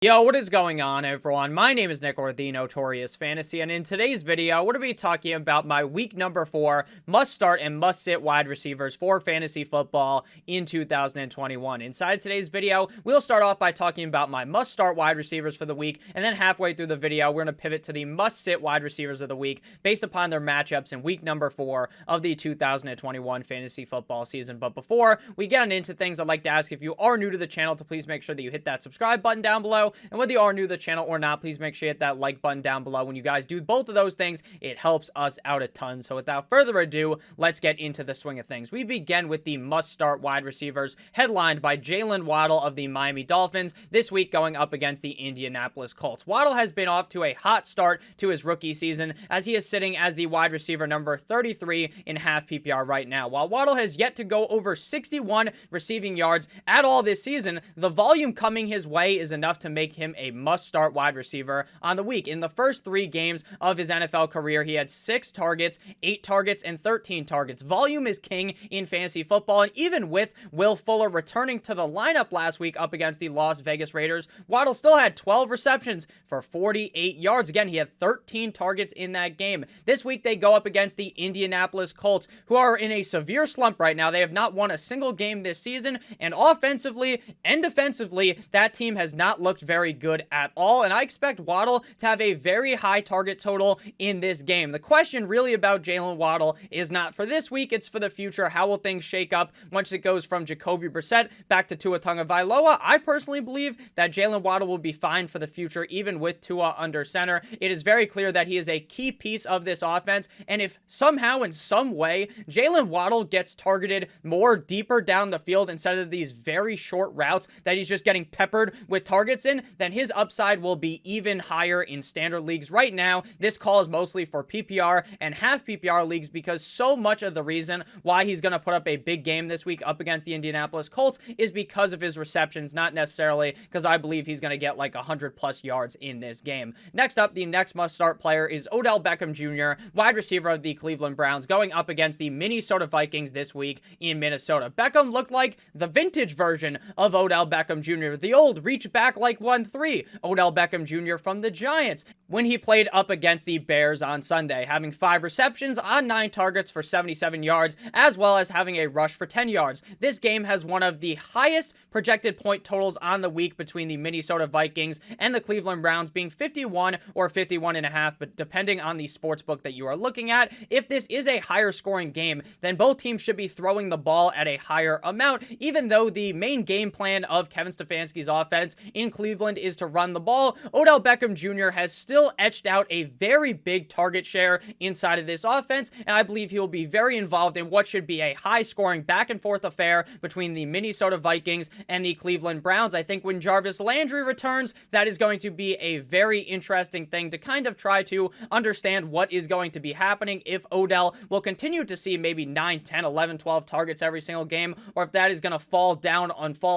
Yo, what is going on, everyone? My name is Nick, or the Notorious Fantasy, and in today's video, we're going to be talking about my week number 4 must-start and must-sit wide receivers for fantasy football in 2021. Inside today's video, we'll start off by talking about my must-start wide receivers for the week, and then halfway through the video, we're going to pivot to the must-sit wide receivers of the week based upon their matchups in week number 4 of the 2021 fantasy football season. But before we get into things, I'd like to ask if you are new to the channel to please make sure that you hit that subscribe button down below. And whether you are new to the channel or not, please make sure you hit that like button down below. When you guys do both of those things, it helps us out a ton. So without further ado, let's get into the swing of things. We begin with the must-start wide receivers, headlined by Jaylen Waddle of the Miami Dolphins, this week going up against the Indianapolis Colts. Waddle has been off to a hot start to his rookie season, as he is sitting as the wide receiver number 33 in half PPR right now. While Waddle has yet to go over 61 receiving yards at all this season, the volume coming his way is enough to make him a must-start wide receiver on the week. In the first 3 games of his NFL career, he had 6 targets, 8 targets, and 13 targets. Volume is king in fantasy football, and even with Will Fuller returning to the lineup last week up against the Las Vegas Raiders, Waddle still had 12 receptions for 48 yards. Again, he had 13 targets in that game. This week, they go up against the Indianapolis Colts, who are in a severe slump right now. They have not won a single game this season, and offensively and defensively, that team has not looked very good at all, and I expect Waddle to have a very high target total in this game. The question really about Jaylen Waddle is not for this week, it's for the future. How will things shake up once it goes from Jacoby Brissett back to Tua Tagovailoa? I personally believe that Jaylen Waddle will be fine for the future, even with Tua under center. It is very clear that he is a key piece of this offense, and if somehow, in some way, Jaylen Waddle gets targeted more deeper down the field instead of these very short routes that he's just getting peppered with targets in, then his upside will be even higher in standard leagues. Right now, this call is mostly for PPR and half PPR leagues, because so much of the reason why he's going to put up a big game this week up against the Indianapolis Colts is because of his receptions, not necessarily because I believe he's going to get like 100+ yards in this game. Next up, the next must-start player is Odell Beckham Jr., wide receiver of the Cleveland Browns, going up against the Minnesota Vikings this week in Minnesota. Beckham looked like the vintage version of Odell Beckham Jr., the old reach back like 1-3 Odell Beckham Jr. from the Giants, when he played up against the Bears on Sunday, having 5 receptions on 9 targets for 77 yards, as well as having a rush for 10 yards. This game has one of the highest projected point totals on the week between the Minnesota Vikings and the Cleveland Browns, being 51 or 51.5, but depending on the sports book that you are looking at, if this is a higher scoring game, then both teams should be throwing the ball at a higher amount, even though the main game plan of Kevin Stefanski's offense in Cleveland is to run the ball. Odell Beckham Jr. has still etched out a very big target share inside of this offense, and I believe he'll be very involved in what should be a high-scoring back-and-forth affair between the Minnesota Vikings and the Cleveland Browns. I think when Jarvis Landry returns, that is going to be a very interesting thing to kind of try to understand what is going to be happening, if Odell will continue to see maybe 9, 10, 11, 12 targets every single game, or if that is going to fall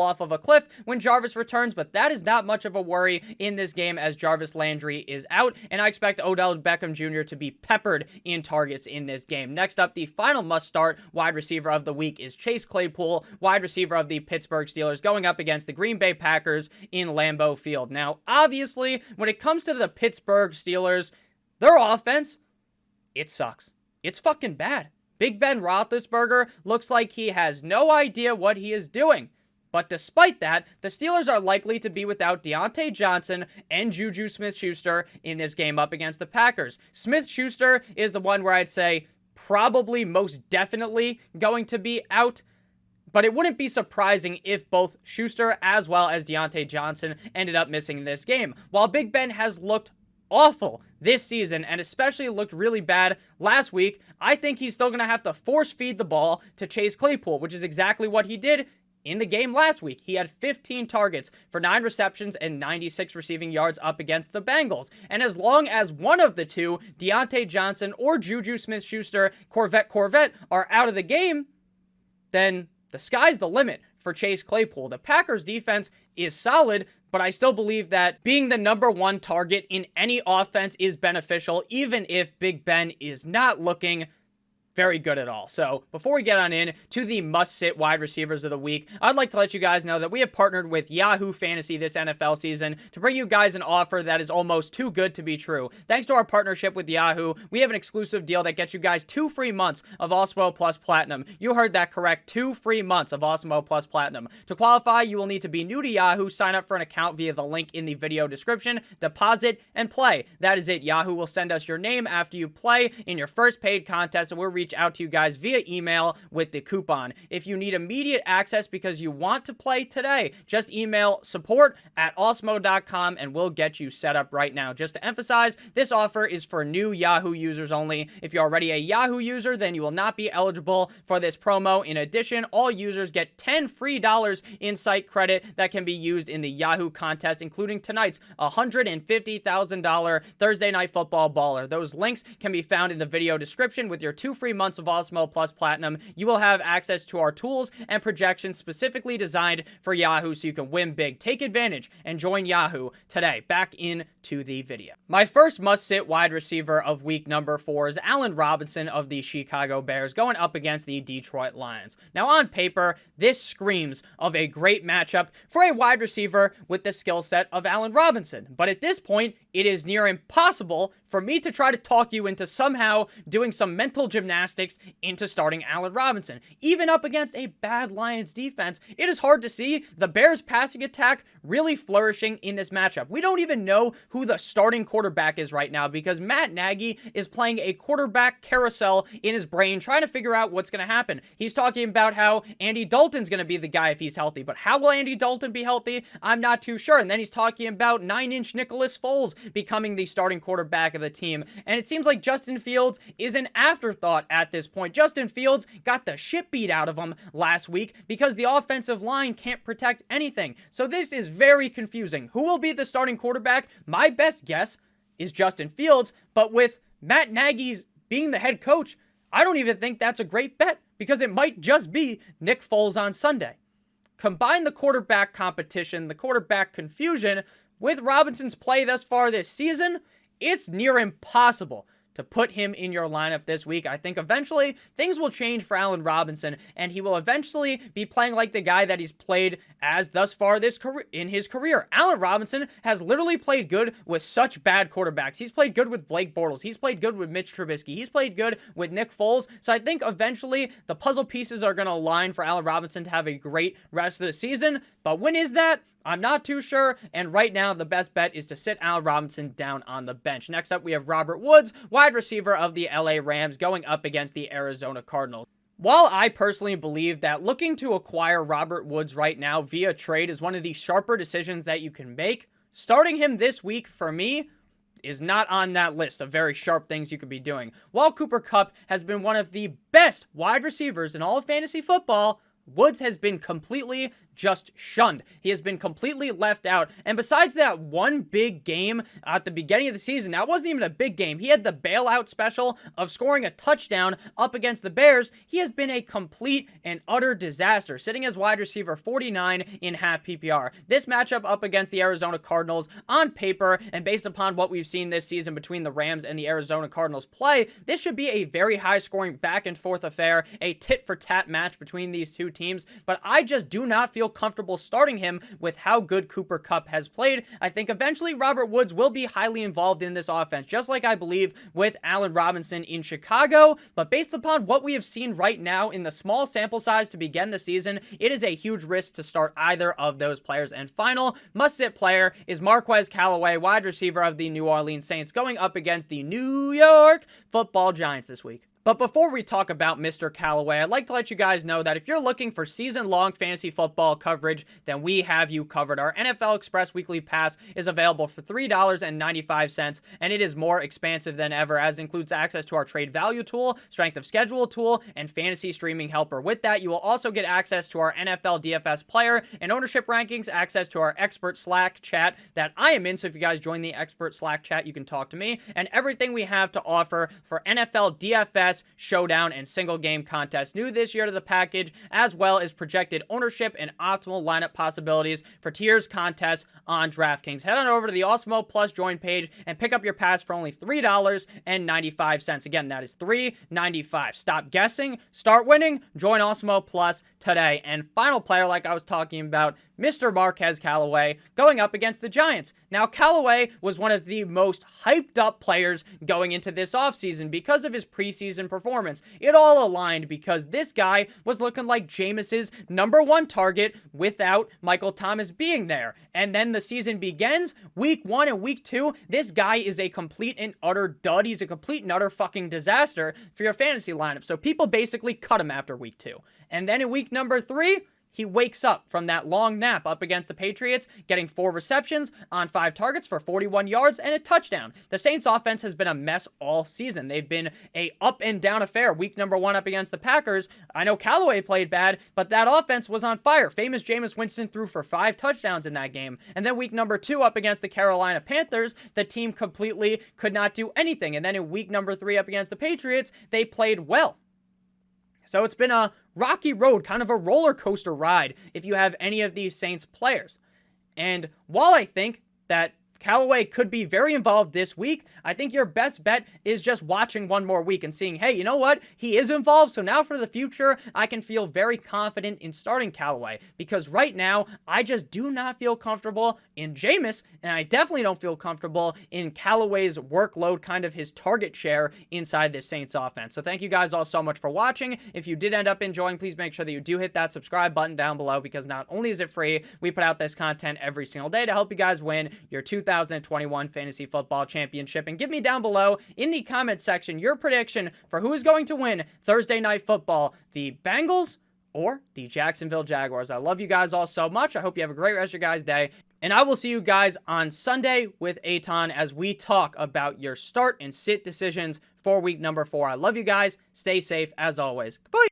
off of a cliff when Jarvis returns. But that is not much of a worry in this game, as Jarvis Landry is out, and I expect Odell Beckham Jr. to be peppered in targets in this game. Next up, the final must-start wide receiver of the week is Chase Claypool, wide receiver of the Pittsburgh Steelers, going up against the Green Bay Packers in Lambeau Field. Now, obviously, when it comes to the Pittsburgh Steelers, their offense, it sucks. It's fucking bad. Big Ben Roethlisberger looks like he has no idea what he is doing. But despite that, the Steelers are likely to be without Deontay Johnson and Juju Smith-Schuster in this game up against the Packers. Smith-Schuster is the one where I'd say probably most definitely going to be out, but it wouldn't be surprising if both Schuster as well as Deontay Johnson ended up missing this game. While Big Ben has looked awful this season, and especially looked really bad last week, I think he's still going to have to force feed the ball to Chase Claypool, which is exactly what he did in the game last week. He had 15 targets for 9 receptions and 96 receiving yards up against the Bengals. And as long as one of the two, Deontay Johnson or Juju Smith-Schuster, Corvette, are out of the game, then the sky's the limit for Chase Claypool. The Packers defense is solid, but I still believe that being the number 1 target in any offense is beneficial, even if Big Ben is not looking very good at all. So before we get on in to the must-sit wide receivers of the week, I'd like to let you guys know that we have partnered with Yahoo Fantasy this NFL season to bring you guys an offer that is almost too good to be true. Thanks to our partnership with Yahoo, we have an exclusive deal that gets you guys 2 free months of Awesemo Plus Platinum. You heard that correct, 2 free months of Awesemo Plus Platinum. To qualify, you will need to be new to Yahoo, sign up for an account via the link in the video description, deposit, and play. That is it. Yahoo will send us your name after you play in your first paid contest, and we'll reach out to you guys via email with the coupon. If you need immediate access because you want to play today, just email support@awesemo.com and we'll get you set up right now. Just to emphasize, this offer is for new Yahoo users only. If you're already a Yahoo user, then you will not be eligible for this promo. In addition, all users get $10 free in site credit that can be used in the Yahoo contest, including tonight's $150,000 Thursday Night Football baller. Those links can be found in the video description. With your 2 free months of Awesemo Plus Platinum, you will have access to our tools and projections specifically designed for Yahoo so you can win big. Take advantage and join Yahoo today. Back into the video. My first must-sit wide receiver of week number 4 is Allen Robinson of the Chicago Bears going up against the Detroit Lions. Now on paper, this screams of a great matchup for a wide receiver with the skill set of Allen Robinson. But at this point, it is near impossible for me to try to talk you into somehow doing some mental gymnastics into starting Allen Robinson. Even up against a bad Lions defense, it is hard to see the Bears passing attack really flourishing in this matchup. We don't even know who the starting quarterback is right now because Matt Nagy is playing a quarterback carousel in his brain trying to figure out what's going to happen. He's talking about how Andy Dalton's going to be the guy if he's healthy, but how will Andy Dalton be healthy? I'm not too sure. And then he's talking about 9-inch Nicholas Foles becoming the starting quarterback of the team. And it seems like Justin Fields is an afterthought at this point. Justin Fields got the shit beat out of him last week because the offensive line can't protect anything. So this is very confusing. Who will be the starting quarterback? My best guess is Justin Fields, but with Matt Nagy being the head coach, I don't even think that's a great bet because it might just be Nick Foles on Sunday. Combine the quarterback competition, the quarterback confusion, with Robinson's play thus far this season, it's near impossible to put him in your lineup this week. I think eventually things will change for Allen Robinson, and he will eventually be playing like the guy that he's played as thus far in his career. Allen Robinson has literally played good with such bad quarterbacks. He's played good with Blake Bortles. He's played good with Mitch Trubisky. He's played good with Nick Foles. So I think eventually the puzzle pieces are going to align for Allen Robinson to have a great rest of the season. But when is that? I'm not too sure, and right now the best bet is to sit Allen Robinson down on the bench. Next up, we have Robert Woods, wide receiver of the LA Rams, going up against the Arizona Cardinals. While I personally believe that looking to acquire Robert Woods right now via trade is one of the sharper decisions that you can make, starting him this week for me is not on that list of very sharp things you could be doing. While Cooper Kupp has been one of the best wide receivers in all of fantasy football, Woods has been completely just shunned. He has been completely left out. And besides that one big game at the beginning of the season, that wasn't even a big game. He had the bailout special of scoring a touchdown up against the Bears. He has been a complete and utter disaster, sitting as wide receiver 49 in half PPR. This matchup up against the Arizona Cardinals, on paper and based upon what we've seen this season between the Rams and the Arizona Cardinals play, this should be a very high-scoring back-and-forth affair, a tit-for-tat match between these two teams, but I just do not feel comfortable starting him with how good Cooper Kupp has played. I think eventually Robert Woods will be highly involved in this offense, just like I believe with Allen Robinson in Chicago, but based upon what we have seen right now in the small sample size to begin the season, it is a huge risk to start either of those players. And final must-sit player is Marquez Callaway, wide receiver of the New Orleans Saints, going up against the New York Football Giants this week. But before we talk about Mr. Callaway, I'd like to let you guys know that if you're looking for season-long fantasy football coverage, then we have you covered. Our NFL Express Weekly Pass is available for $3.95, and it is more expansive than ever, as it includes access to our trade value tool, strength of schedule tool, and fantasy streaming helper. With that, you will also get access to our NFL DFS player and ownership rankings, access to our expert Slack chat that I am in, so if you guys join the expert Slack chat, you can talk to me, and everything we have to offer for NFL DFS best showdown and single game contest new this year to the package, as well as projected ownership and optimal lineup possibilities for tiers contests on DraftKings. Head on over to the Awesemo Plus join page and pick up your pass for only $3.95. Again, that is $3.95. Stop guessing, start winning, join Awesemo Plus today. And final player, like I was talking about, Mr. Marquez Callaway going up against the Giants. Now, Callaway was one of the most hyped up players going into this offseason because of his preseason performance. It all aligned because this guy was looking like Jameis's #1 target without Michael Thomas being there. And then the season begins, week 1 and week 2, this guy is a complete and utter dud. He's a complete and utter fucking disaster for your fantasy lineup. So people basically cut him after week 2. And then in week number 3, he wakes up from that long nap up against the Patriots, getting 4 receptions on 5 targets for 41 yards and a touchdown. The Saints offense has been a mess all season. They've been a up and down affair. Week number 1 up against the Packers, I know Callaway played bad, but that offense was on fire. Famous Jameis Winston threw for 5 touchdowns in that game. And then week number 2 up against the Carolina Panthers, the team completely could not do anything. And then in week number 3 up against the Patriots, they played well. So it's been a rocky road, kind of a roller coaster ride if you have any of these Saints players. And while I think that Callaway could be very involved this week, I think your best bet is just watching one more week and seeing, hey, you know what? He is involved, so now for the future, I can feel very confident in starting Callaway, because right now, I just do not feel comfortable in Jameis, and I definitely don't feel comfortable in Callaway's workload, kind of his target share inside this Saints offense. So thank you guys all so much for watching. If you did end up enjoying, please make sure that you do hit that subscribe button down below, because not only is it free, we put out this content every single day to help you guys win your 2021 Fantasy Football Championship. And give me down below in the comment section your prediction for who is going to win Thursday Night Football, the Bengals or the Jacksonville Jaguars. I love you guys all so much. I hope you have a great rest of your guys' day. And I will see you guys on Sunday with Aton as we talk about your start and sit decisions for week number 4. I love you guys. Stay safe as always. Goodbye.